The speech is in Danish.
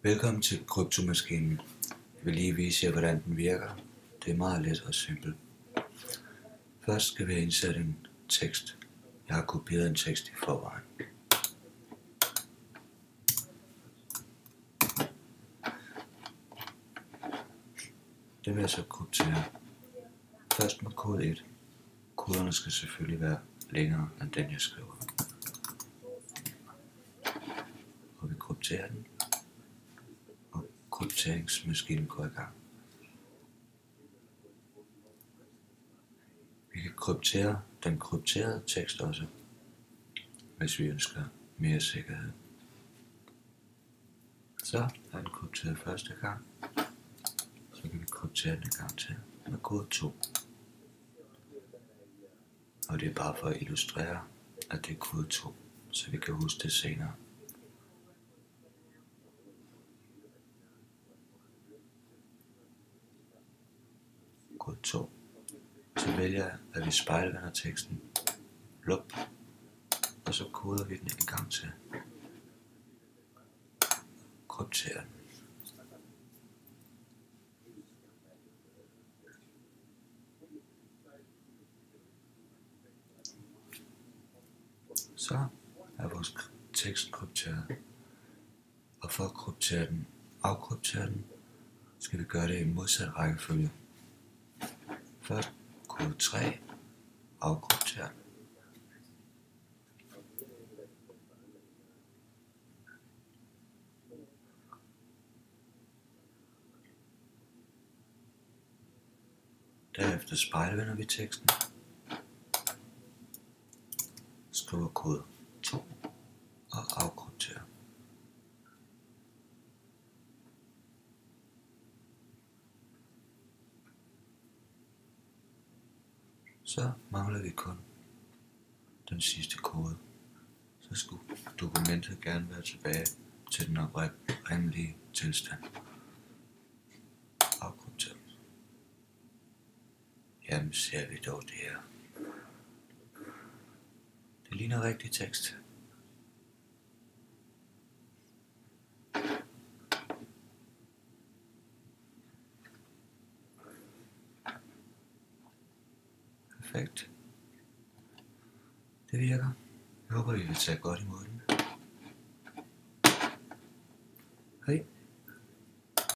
Velkommen til kryptomaskinen. Jeg vil lige vise jer, hvordan den virker. Det er meget let og simpelt. Først skal vi indsætte en tekst. Jeg har kopieret en tekst i forvejen. Det vil jeg så kryptere. Først med kode 1. Koderne skal selvfølgelig være længere end den, jeg skriver. Og vi krypterer den. Og krypteringsmaskinen går i gang. Vi kan kryptere den krypterede tekst også, hvis vi ønsker mere sikkerhed. Så er den krypteret første gang. Så kan vi kryptere den en gang til med kode 2. Og det er bare for at illustrere, at det er kode 2, så vi kan huske det senere. Kode 2. Så vælger jeg, at vi spejlvender teksten. Lup. Og så koder vi den en gang til. Krypterer den. Så er vores tekst krypteret. Og for at kryptere den, afkryptere den, skal vi gøre det i modsat rækkefølge. Først kode 3, afkryptere den. Derefter spejlvender vi teksten. Skriver kode 2 og afkrypterer. Så mangler vi kun den sidste kode. Så skulle dokumentet gerne være tilbage til den oprindelige tilstand. Afkrypteret. Jamen ser vi dog det her. Det ligner rigtig tekst. Perfekt. Det virker. Jeg håber, I vil tage godt imod den. Hej.